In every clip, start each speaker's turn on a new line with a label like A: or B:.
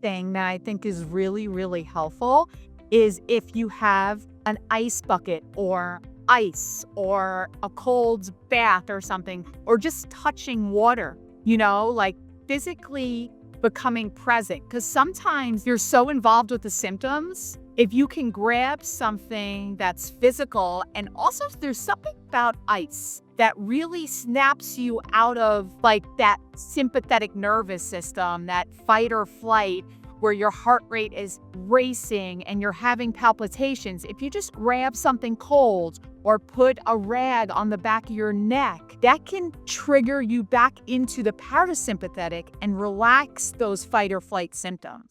A: thing that I think is really, really helpful is if you have an ice bucket or ice or a cold bath or something, or just touching water, like physically becoming present. Because sometimes you're so involved with the symptoms. If you can grab something that's physical, and also there's something about ice that really snaps you out of like that sympathetic nervous system, that fight or flight, where your heart rate is racing and you're having palpitations. If you just grab something cold or put a rag on the back of your neck, that can trigger you back into the parasympathetic and relax those fight or flight symptoms.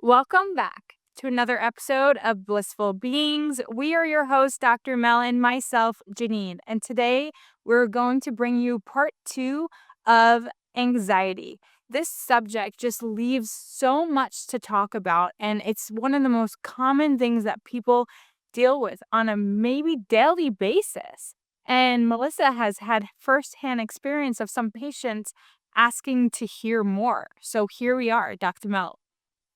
B: Welcome back to another episode of Blissful Beings. We are your hosts, Dr. Mel and myself, Janine. And today we're going to bring you part 2 of anxiety. This subject just leaves so much to talk about, and it's one of the most common things that people deal with on a maybe daily basis. And Melissa has had firsthand experience of some patients asking to hear more. So here we are, Dr. Mel.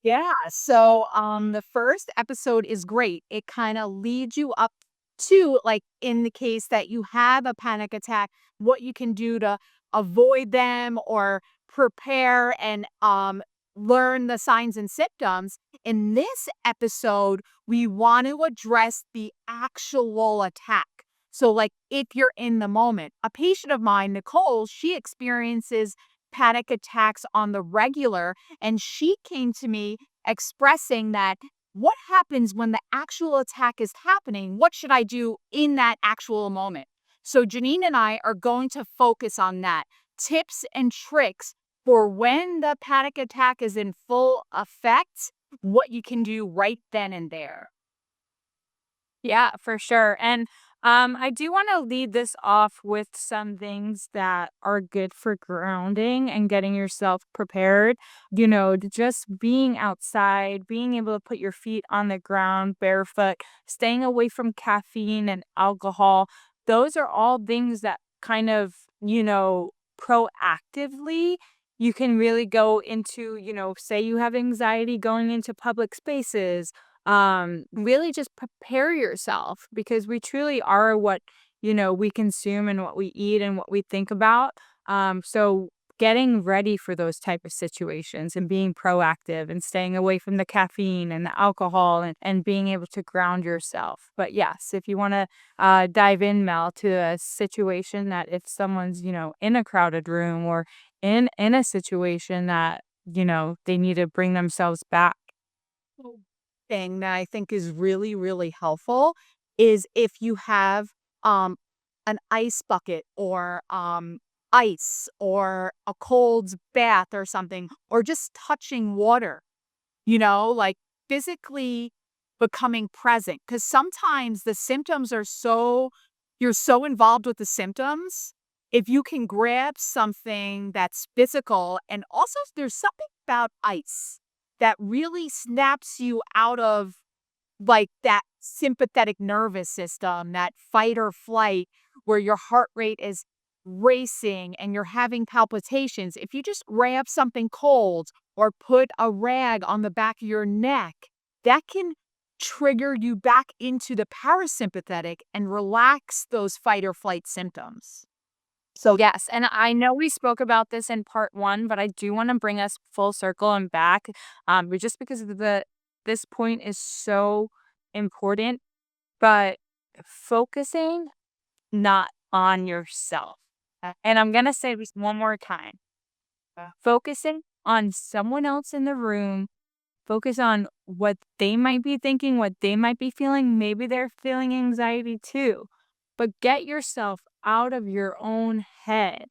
A: Yeah. So the first episode is great. It kind of leads you up to, like, in the case that you have a panic attack, what you can do to avoid them or prepare and learn the signs and symptoms. In this episode, we want to address the actual attack. So, like, if you're in the moment, a patient of mine, Nicole, she experiences panic attacks on the regular, and she came to me expressing that what happens when the actual attack is happening? What should I do in that actual moment? So, Janine and I are going to focus on that, tips and tricks for when the panic attack is in full effect, what you can do right then and there.
B: Yeah, for sure. And I do want to lead this off with some things that are good for grounding and getting yourself prepared. Just being outside, being able to put your feet on the ground barefoot, staying away from caffeine and alcohol. Those are all things that kind of, proactively you can really go into, say you have anxiety going into public spaces, really just prepare yourself, because we truly are what we consume and what we eat and what we think about. So getting ready for those type of situations and being proactive and staying away from the caffeine and the alcohol, and being able to ground yourself. But yes, if you want to dive in, Mel, to a situation that if someone's in a crowded room or in a situation that they need to bring themselves back.
A: Thing that I think is really, really helpful is if you have um, an ice bucket or ice or a cold bath or something, or just touching water, like physically becoming present. Because sometimes the symptoms are you're so involved with the symptoms. If you can grab something that's physical, and also there's something about ice that really snaps you out of like that sympathetic nervous system, that fight or flight, where your heart rate is racing and you're having palpitations. If you just grab something cold or put a rag on the back of your neck, that can trigger you back into the parasympathetic and relax those fight or flight symptoms. So,
B: Yes, and I know we spoke about this in part 1, but I do wanna bring us full circle and back, but just because of this point is so important, but focusing not on yourself. And I'm gonna say this one more time. Focusing on someone else in the room, focus on what they might be thinking, what they might be feeling. Maybe they're feeling anxiety too, but get yourself out of your own head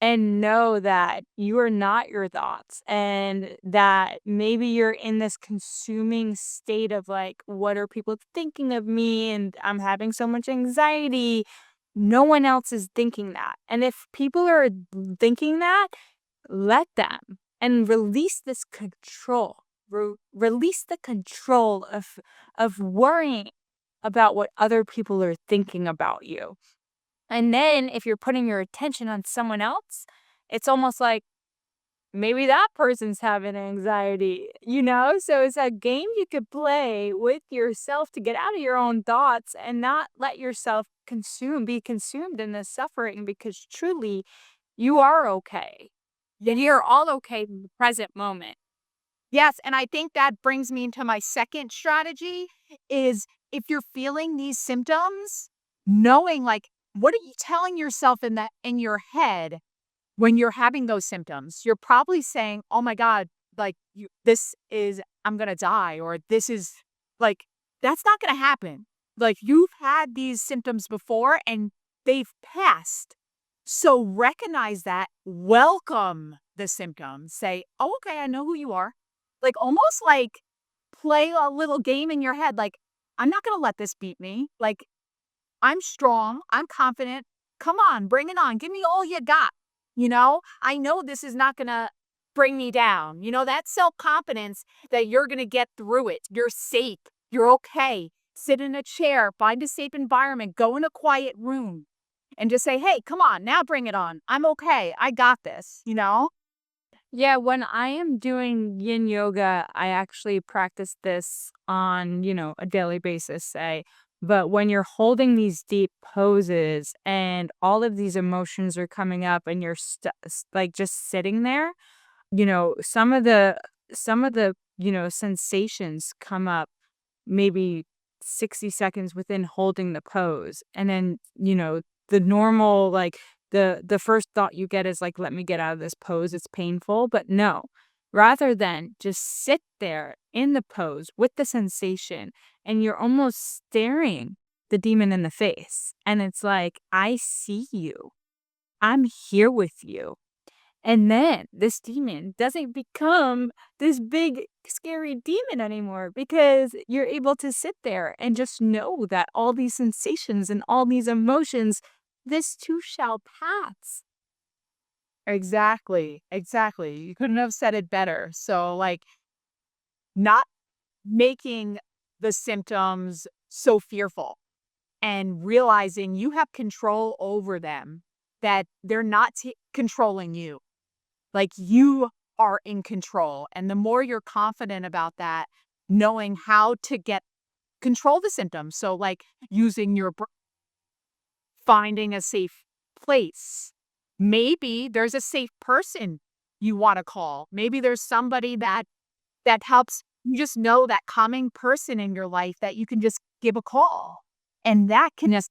B: and know that you are not your thoughts, and that maybe you're in this consuming state of like, what are people thinking of me? And I'm having so much anxiety. No one else is thinking that. And if people are thinking that, let them, and release this control. Release the control of worrying about what other people are thinking about you. And then if you're putting your attention on someone else, it's almost like maybe that person's having anxiety, you know? So it's a game you could play with yourself to get out of your own thoughts and not let yourself be consumed in this suffering because truly you are okay. And you're all okay in the present moment.
A: Yes, and I think that brings me into my second strategy is if you're feeling these symptoms, knowing like what are you telling yourself in your head when you're having those symptoms? You're probably saying, "Oh my god, like this is I'm going to die," or this is like that's not going to happen. Like you've had these symptoms before and they've passed. So recognize that, welcome the symptoms. Say, "Oh, okay, I know who you are." Like almost like play a little game in your head like, "I'm not gonna let this beat me. Like, I'm strong, I'm confident. Come on, bring it on. Give me all you got." You know? I know this is not gonna bring me down. You know, that self-confidence that you're gonna get through it. You're safe. You're okay. Sit in a chair, find a safe environment, go in a quiet room and just say, "Hey, come on, now bring it on. I'm okay. I got this," you know?
B: Yeah, when I am doing yin yoga, I actually practice this on, a daily basis, say. But when you're holding these deep poses and all of these emotions are coming up and you're like just sitting there, some of the sensations come up maybe 60 seconds within holding the pose. And then, the normal, like, the first thought you get is like, let me get out of this pose. It's painful. But no, rather than just sit there in the pose with the sensation and you're almost staring the demon in the face. And it's like, I see you. I'm here with you. And then this demon doesn't become this big, scary demon anymore because you're able to sit there and just know that all these sensations and all these emotions, this too shall pass.
A: Exactly, exactly. You couldn't have said it better. So, like, not making the symptoms so fearful and realizing you have control over them, that they're not controlling you. Like, you are in control. And the more you're confident about that, knowing how to control the symptoms. So, like, using finding a safe place. Maybe there's a safe person you wanna call. Maybe there's somebody that helps you just know that calming person in your life that you can just give a call, and that can just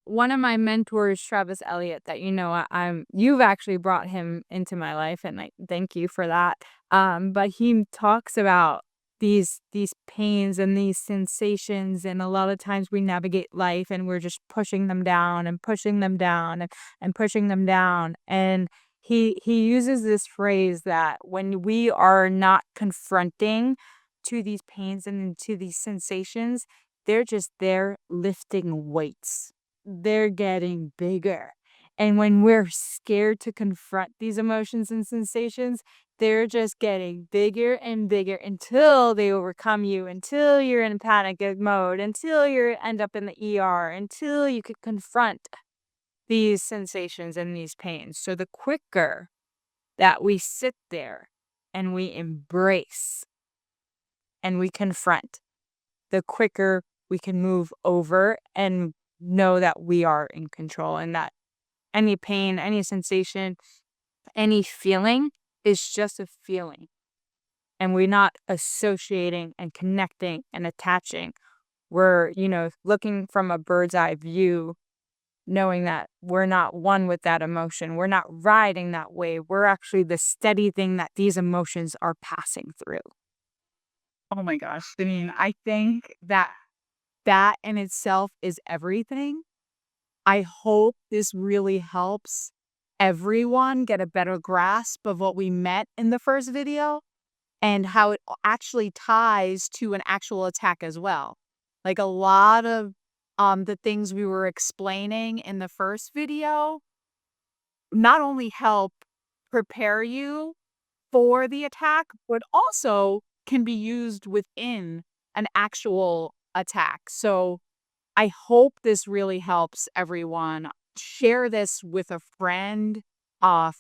B: One of my mentors, Travis Elliott, that you've actually brought him into my life, and I thank you for that. But he talks about these pains and these sensations, and a lot of times we navigate life and we're just pushing them down and pushing them down and pushing them down. And he uses this phrase that when we are not confronting to these pains and to these sensations, they're just there lifting weights, they're getting bigger. And when we're scared to confront these emotions and sensations, they're just getting bigger and bigger until they overcome you, until you're in panic mode, until you end up in the ER, until you could confront these sensations and these pains. So the quicker that we sit there and we embrace and we confront, the quicker we can move over and know that we are in control and that any pain, any sensation, any feeling is just a feeling. And we're not associating and connecting and attaching. We're, looking from a bird's eye view, knowing that we're not one with that emotion. We're not riding that wave. We're actually the steady thing that these emotions are passing through.
A: oh my gosh. I mean, I think that that in itself is everything. I hope this really helps everyone get a better grasp of what we met in the first video and how it actually ties to an actual attack as well. Like a lot of the things we were explaining in the first video not only help prepare you for the attack, but also can be used within an actual attack. So I hope this really helps everyone. Share this with a friend.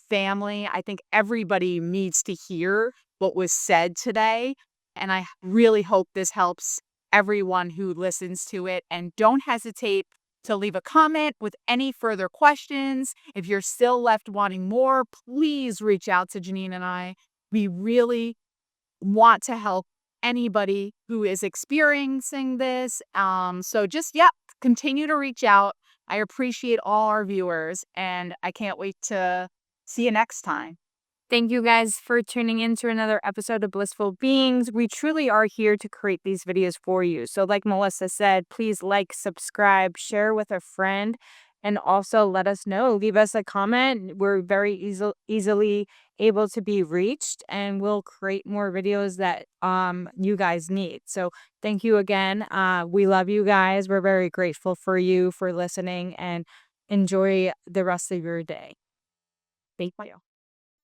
A: family. I think everybody needs to hear what was said today, and I really hope this helps everyone who listens to it. And don't hesitate to leave a comment with any further questions. If you're still left wanting more, please reach out to Janine and I. We really want to help anybody who is experiencing this. So just, yeah, continue to reach out. I appreciate all our viewers, and I can't wait to see you next time.
B: Thank you guys for tuning in to another episode of Blissful Beings. We truly are here to create these videos for you. So, like Melissa said, please like, subscribe, share with a friend, and also let us know. Leave us a comment. We're very easily able to be reached, and we'll create more videos that you guys need. So, thank you again. We love you guys. We're very grateful for you for listening, and enjoy the rest of your day. Thank you.